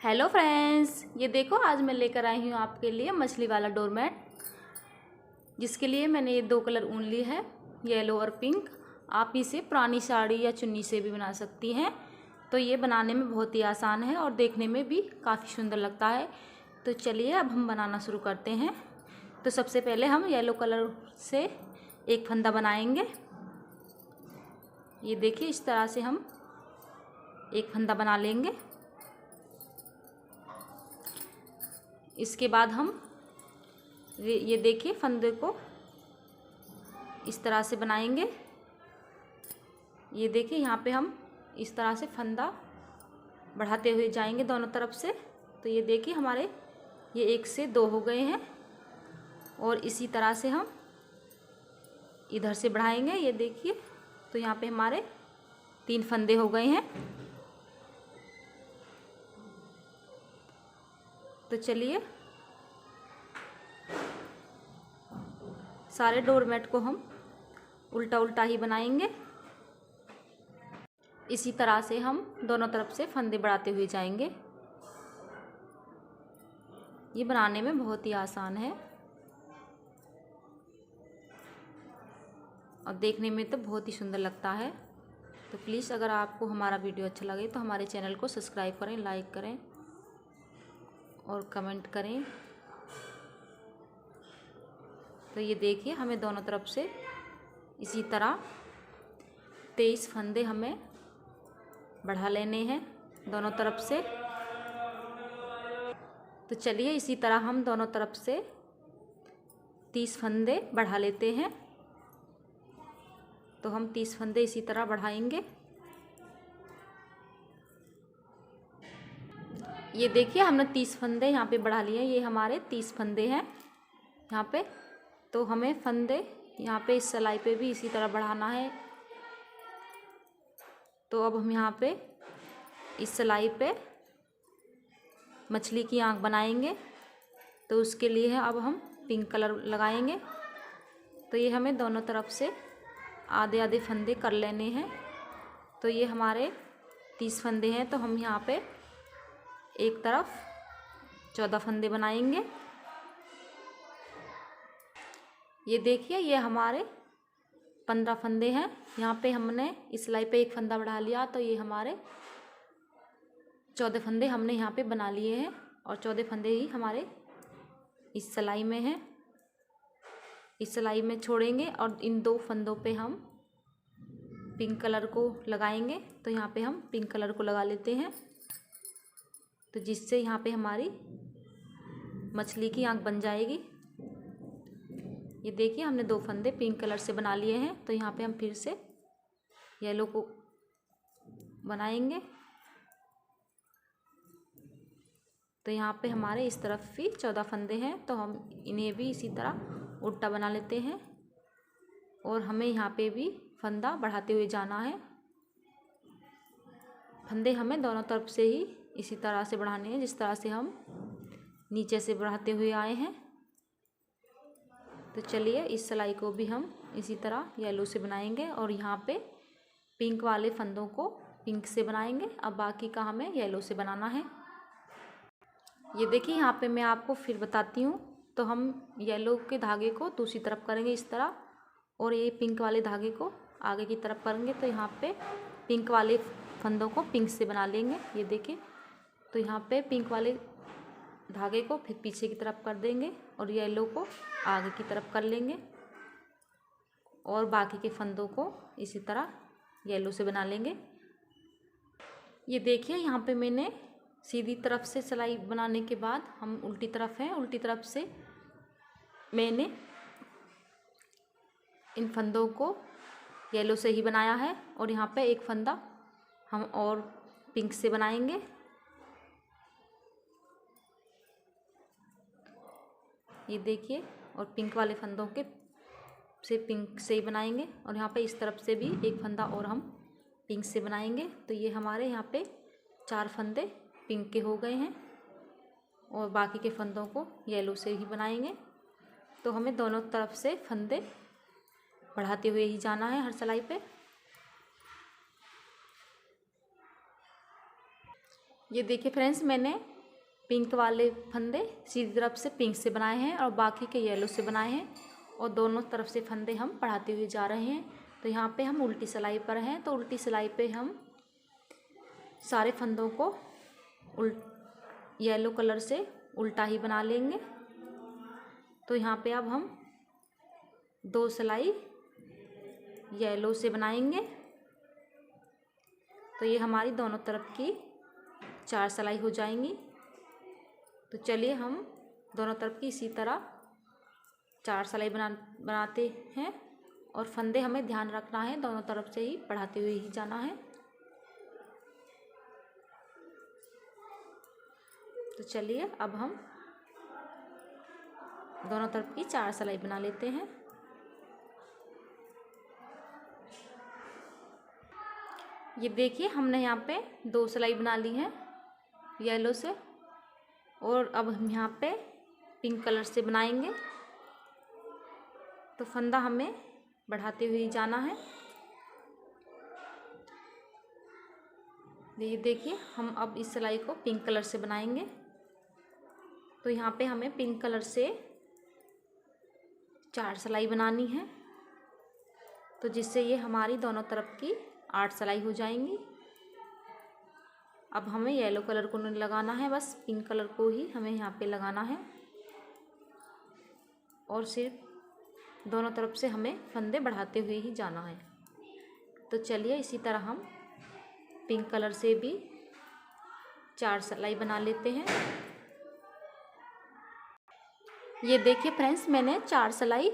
Hello friends, ये देखो आज मैं लेकर आई हूँ आपके लिए मछली वाला डोरमेट, जिसके लिए मैंने ये 2 कलर ऊन ली है, येलो और पिंक। आप इसे पुरानी साड़ी या चुन्नी से भी बना सकती हैं। तो ये बनाने में बहुत ही आसान है और देखने में भी काफ़ी सुंदर लगता है। तो चलिए अब हम बनाना शुरू करते हैं। तो सबसे पहले हम येलो कलर से एक फंदा बनाएंगे। ये देखिए इस तरह से हम एक फंदा बना लेंगे। इसके बाद हम ये देखिए फंदे को इस तरह से बनाएंगे। ये देखिए यहाँ पे हम इस तरह से फंदा बढ़ाते हुए जाएंगे दोनों तरफ से। तो ये देखिए हमारे ये 1 से 2 हो गए हैं और इसी तरह से हम इधर से बढ़ाएंगे। ये देखिए तो यहाँ पे हमारे 3 फंदे हो गए हैं। तो चलिए सारे डोरमेट को हम उल्टा उल्टा ही बनाएंगे। इसी तरह से हम दोनों तरफ से फंदे बढ़ाते हुए जाएंगे। ये बनाने में बहुत ही आसान है और देखने में तो बहुत ही सुंदर लगता है। तो प्लीज़ अगर आपको हमारा वीडियो अच्छा लगे तो हमारे चैनल को सब्सक्राइब करें, लाइक करें और कमेंट करें। तो ये देखिए हमें दोनों तरफ से इसी तरह 23 फंदे हमें बढ़ा लेने हैं दोनों तरफ से। तो चलिए इसी तरह हम दोनों तरफ से 30 फंदे बढ़ा लेते हैं। तो हम 30 फंदे इसी तरह बढ़ाएंगे। ये देखिए हमने 30 फंदे यहाँ पे बढ़ा लिए हैं। ये हमारे 30 फंदे हैं यहाँ पे। तो हमें फंदे यहाँ पे इस सिलाई पे भी इसी तरह बढ़ाना है। तो अब हम यहाँ पे इस सिलाई पे मछली की आँख बनाएंगे। तो उसके लिए है अब हम पिंक कलर लगाएंगे। तो ये हमें दोनों तरफ से आधे आधे फंदे कर लेने हैं। तो ये हमारे 30 फंदे हैं। तो हम यहाँ पे एक तरफ 14 फंदे बनाएंगे। ये देखिए ये हमारे 15 फंदे हैं। यहाँ पे हमने इस सिलाई पे एक फंदा बढ़ा लिया। तो ये हमारे 14 फंदे हमने यहाँ पे बना लिए हैं और 14 फंदे ही हमारे इस सिलाई में हैं। इस सिलाई में छोड़ेंगे और इन 2 फंदों पे हम पिंक कलर को लगाएंगे। तो यहाँ पे हम पिंक कलर को लगा लेते हैं। तो जिससे यहाँ पे हमारी मछली की आँख बन जाएगी। ये देखिए हमने 2 फंदे पिंक कलर से बना लिए हैं। तो यहाँ पे हम फिर से येलो को बनाएंगे। तो यहाँ पे हमारे इस तरफ भी 14 फंदे हैं। तो हम इन्हें भी इसी तरह उल्टा बना लेते हैं और हमें यहाँ पे भी फंदा बढ़ाते हुए जाना है। फंदे हमें दोनों तरफ से ही इसी तरह से बढ़ाने हैं जिस तरह से हम नीचे से बढ़ाते हुए आए हैं। तो चलिए इस सिलाई को भी हम इसी तरह येलो से बनाएंगे और यहाँ पे पिंक वाले फंदों को पिंक से बनाएंगे। अब बाकी का हमें येलो से बनाना है। ये देखिए यहाँ पे मैं आपको फिर बताती हूँ। तो हम येलो के धागे को दूसरी तरफ करेंगे इस तरह और ये पिंक वाले धागे को आगे की तरफ करेंगे। तो यहाँ पे पिंक वाले फंदों को पिंक से बना लेंगे। ये देखिए तो यहाँ पे पिंक वाले धागे को फिर पीछे की तरफ कर देंगे और येलो को आगे की तरफ कर लेंगे और बाकी के फंदों को इसी तरह येलो से बना लेंगे। ये देखिए यहाँ पे मैंने सीधी तरफ से सिलाई बनाने के बाद हम उल्टी तरफ हैं, उल्टी तरफ से मैंने इन फंदों को येलो से ही बनाया है और यहाँ पे एक फंदा हम और पिंक से बनाएंगे। ये देखिए और पिंक वाले फंदों के से पिंक से ही बनाएंगे और यहाँ पे इस तरफ से भी एक फंदा और हम पिंक से बनाएंगे। तो ये हमारे यहाँ पे 4 फंदे पिंक के हो गए हैं और बाकी के फंदों को येलो से ही बनाएंगे। तो हमें दोनों तरफ से फंदे बढ़ाते हुए ही जाना है हर सिलाई पे। ये देखिए फ्रेंड्स मैंने पिंक वाले फंदे सीधी तरफ से पिंक से बनाए हैं और बाकी के येलो से बनाए हैं और दोनों तरफ से फंदे हम बढ़ाते हुए जा रहे हैं। तो यहाँ पे हम उल्टी सिलाई पर हैं, तो उल्टी सिलाई पे हम सारे फंदों को येलो कलर से उल्टा ही बना लेंगे। तो यहाँ पे अब हम 2 सिलाई येलो से बनाएंगे। तो ये हमारी दोनों तरफ की 4 सिलाई हो जाएंगी। तो चलिए हम दोनों तरफ की इसी तरह 4 सिलाई बनाते हैं और फंदे हमें ध्यान रखना है दोनों तरफ से ही बढ़ाते हुए ही जाना है। तो चलिए अब हम दोनों तरफ की 4 सिलाई बना लेते हैं। ये देखिए हमने यहाँ पे 2 सिलाई बना ली है येलो से और अब हम यहाँ पे पिंक कलर से बनाएंगे। तो फंदा हमें बढ़ाते हुए जाना है। ये देखिए हम अब इस सिलाई को पिंक कलर से बनाएंगे। तो यहाँ पे हमें पिंक कलर से 4 सिलाई बनानी है, तो जिससे ये हमारी दोनों तरफ की 8 सिलाई हो जाएंगी। अब हमें येलो कलर को नहीं लगाना है, बस पिंक कलर को ही हमें यहाँ पे लगाना है और सिर्फ दोनों तरफ से हमें फंदे बढ़ाते हुए ही जाना है। तो चलिए इसी तरह हम पिंक कलर से भी 4 सिलाई बना लेते हैं। ये देखिए फ्रेंड्स मैंने 4 सिलाई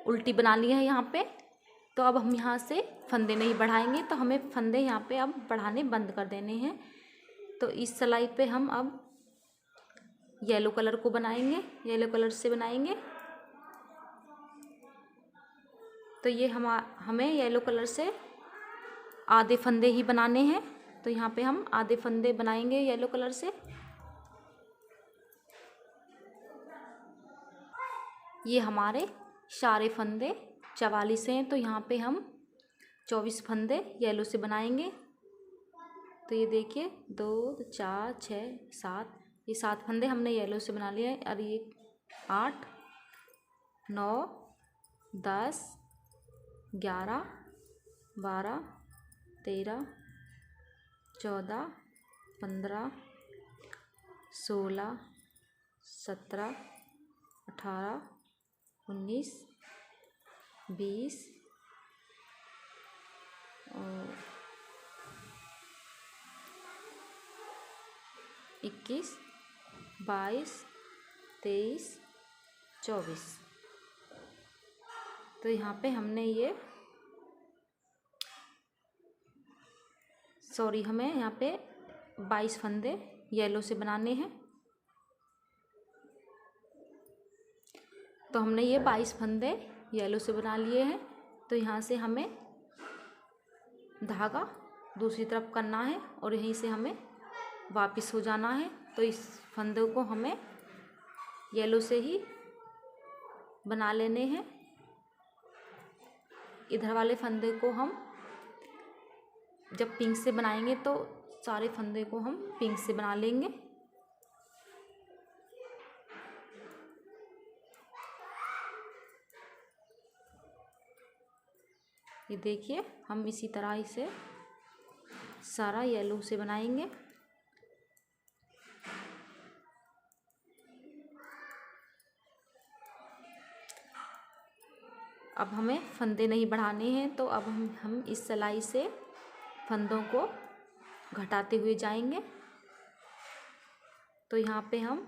उल्टी बना ली है यहाँ पे। तो अब हम यहाँ से फंदे नहीं बढ़ाएंगे, तो हमें फंदे यहाँ पे अब बढ़ाने बंद कर देने हैं। तो इस सिलाई पे हम अब येलो कलर को बनाएंगे, येलो कलर से बनाएंगे। तो ये हमें येलो कलर से आधे फंदे ही बनाने हैं। तो यहाँ पे हम आधे फंदे बनाएंगे येलो कलर से। ये हमारे सारे फंदे 44 हैं, तो यहाँ पे हम 24 फंदे येलो से बनाएंगे। तो ये देखिए 2 4 6 7, ये 7 फंदे हमने येलो से बना लिए हैं। और ये 8 9 10 11 12 13 14 15 16 17 18 19 20 और 21 22 23 24। तो यहाँ पे हमने ये हमें यहाँ पे 22 फंदे येलो से बनाने हैं। तो हमने ये 22 फंदे येलो से बना लिए हैं। तो यहाँ से हमें धागा दूसरी तरफ करना है और यहीं से हमें वापस हो जाना है। तो इस फंदों को हमें येलो से ही बना लेने हैं। इधर वाले फंदे को हम जब पिंक से बनाएंगे तो सारे फंदे को हम पिंक से बना लेंगे। ये देखिए हम इसी तरह इसे सारा येलो से बनाएंगे। अब हमें फंदे नहीं बढ़ाने हैं, तो अब हम इस सिलाई से फंदों को घटाते हुए जाएंगे। तो यहाँ पे हम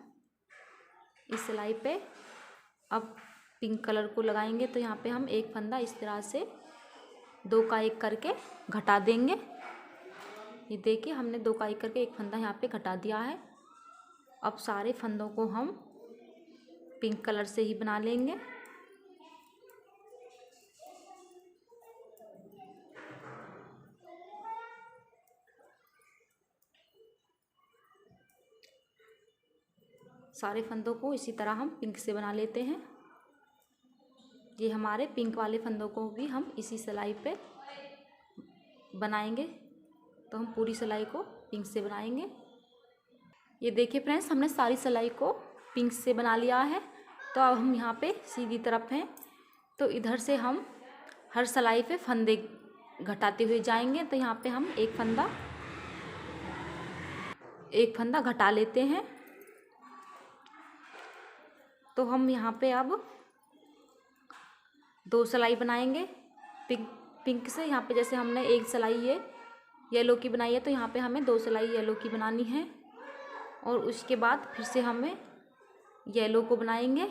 इस सिलाई पे अब पिंक कलर को लगाएंगे। तो यहाँ पे हम एक फंदा इस तरह से 2 का 1 करके घटा देंगे। ये देखिए हमने 2 का 1 करके एक फंदा यहाँ पे घटा दिया है। अब सारे फंदों को हम पिंक कलर से ही बना लेंगे। सारे फंदों को इसी तरह हम पिंक से बना लेते हैं। ये हमारे पिंक वाले फंदों को भी हम इसी सिलाई पे बनाएंगे। तो हम पूरी सिलाई को पिंक से बनाएंगे। ये देखिए फ्रेंड्स, हमने सारी सिलाई को पिंक से बना लिया है। तो अब हम यहाँ पे सीधी तरफ हैं, तो इधर से हम हर सिलाई पे फंदे घटाते हुए जाएंगे। तो यहाँ पे हम एक फंदा घटा लेते हैं। तो हम यहाँ पे अब 2 सिलाई बनाएंगे पिंक से। यहाँ पे जैसे हमने एक सिलाई ये येलो की बनाई है, तो यहाँ पे हमें 2 सिलाई येलो की बनानी है और उसके बाद फिर से हमें येलो को बनाएंगे।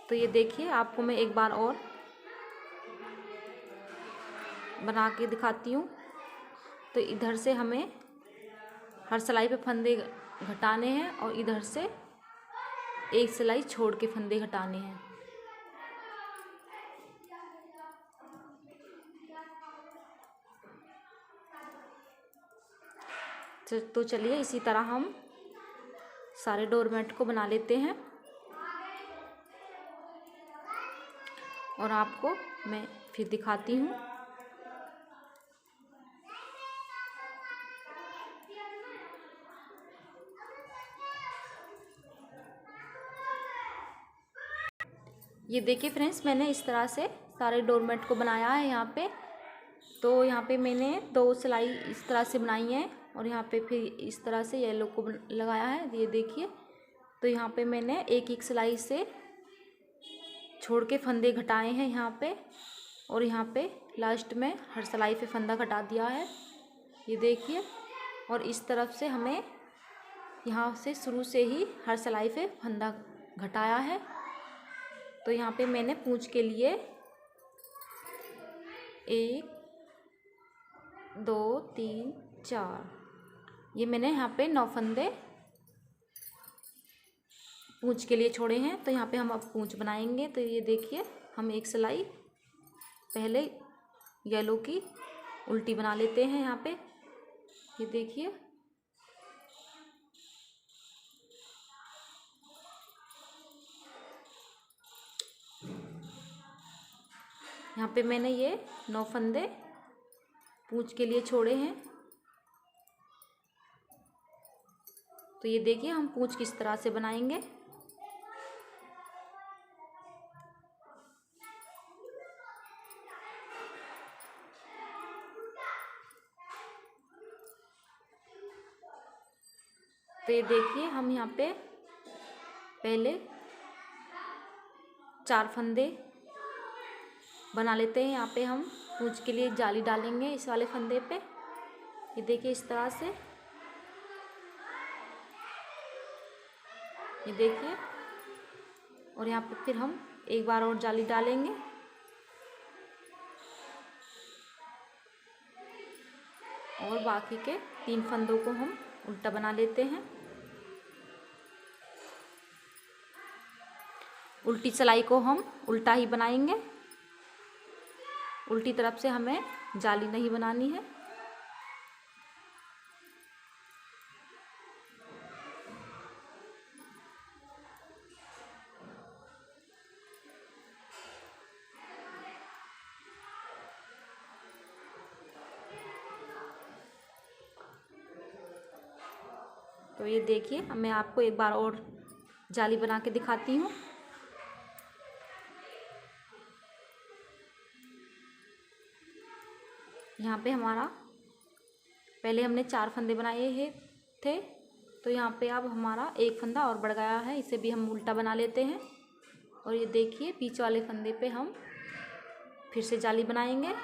तो ये देखिए, आपको मैं एक बार और बना के दिखाती हूँ। तो इधर से हमें हर सिलाई पे फंदे घटाने हैं और इधर से एक सिलाई छोड़ के फंदे घटाने हैं। तो चलिए इसी तरह हम सारे डोरमेट को बना लेते हैं और आपको मैं फिर दिखाती हूँ। ये देखिए फ्रेंड्स, मैंने इस तरह से सारे डोरमेट को बनाया है यहाँ पे। तो यहाँ पे मैंने 2 सिलाई इस तरह से बनाई है और यहाँ पे फिर इस तरह से येलो को लगाया है। ये देखिए, तो यहाँ पे मैंने एक सिलाई से छोड़ के फंदे घटाए हैं यहाँ पे, और यहाँ पे लास्ट में हर सिलाई पे फंदा घटा दिया है। ये देखिए, और इस तरफ से हमें यहाँ से शुरू से ही हर सिलाई पे फंदा घटाया है। तो यहाँ पे मैंने पूंछ के लिए 1 2 3 4 ये मैंने यहाँ पे 9 फंदे पूंछ के लिए छोड़े हैं। तो यहाँ पे हम अब पूंछ बनाएंगे। तो ये देखिए, हम एक सिलाई पहले येलो की उल्टी बना लेते हैं यहाँ पे। ये देखिए, यहाँ पे मैंने ये 9 फंदे पूंछ के लिए छोड़े हैं। तो ये देखिए, हम पूंछ किस तरह से बनाएंगे। तो ये देखिए, हम यहाँ पे पहले 4 फंदे बना लेते हैं। यहाँ पे हम पूंछ के लिए जाली डालेंगे इस वाले फंदे पे। ये देखिए, इस तरह से। ये देखिए, और यहाँ पे फिर हम एक बार और जाली डालेंगे। और बाकी के 3 फंदों को हम उल्टा बना लेते हैं। उल्टी सिलाई को हम उल्टा ही बनाएंगे, उल्टी तरफ से हमें जाली नहीं बनानी है। तो ये देखिए, मैं आपको एक बार और जाली बना के दिखाती हूँ। यहाँ पे हमारा पहले हमने 4 फंदे बनाए थे। तो यहाँ पे अब हमारा एक फंदा और बढ़ गया है, इसे भी हम उल्टा बना लेते हैं। और ये देखिए, बीच वाले फंदे पे हम फिर से जाली बनाएंगे।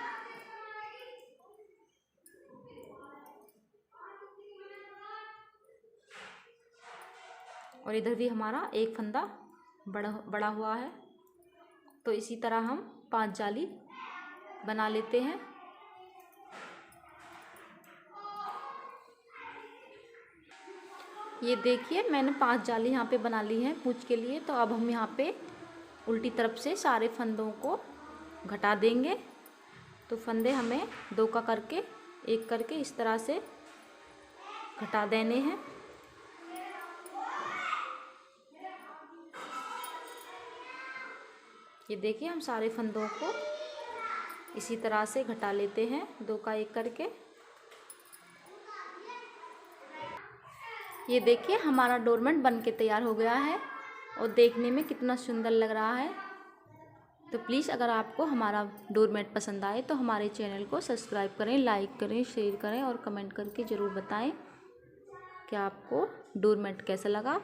और इधर भी हमारा एक फंदा बड़ा हुआ है। तो इसी तरह हम 5 जाली बना लेते हैं। ये देखिए, मैंने 5 जाली यहाँ पे बना ली हैं पूंछ के लिए। तो अब हम यहाँ पे उल्टी तरफ से सारे फंदों को घटा देंगे। तो फंदे हमें 2 का करके, एक करके इस तरह से घटा देने हैं। ये देखिए, हम सारे फंदों को इसी तरह से घटा लेते हैं, 2 का एक करके। ये देखिए हमारा डोरमेट बन के तैयार हो गया है और देखने में कितना सुंदर लग रहा है। तो प्लीज़ अगर आपको हमारा डोरमेट पसंद आए तो हमारे चैनल को सब्सक्राइब करें, लाइक करें, शेयर करें और कमेंट करके ज़रूर बताएं कि आपको डोरमेट कैसा लगा।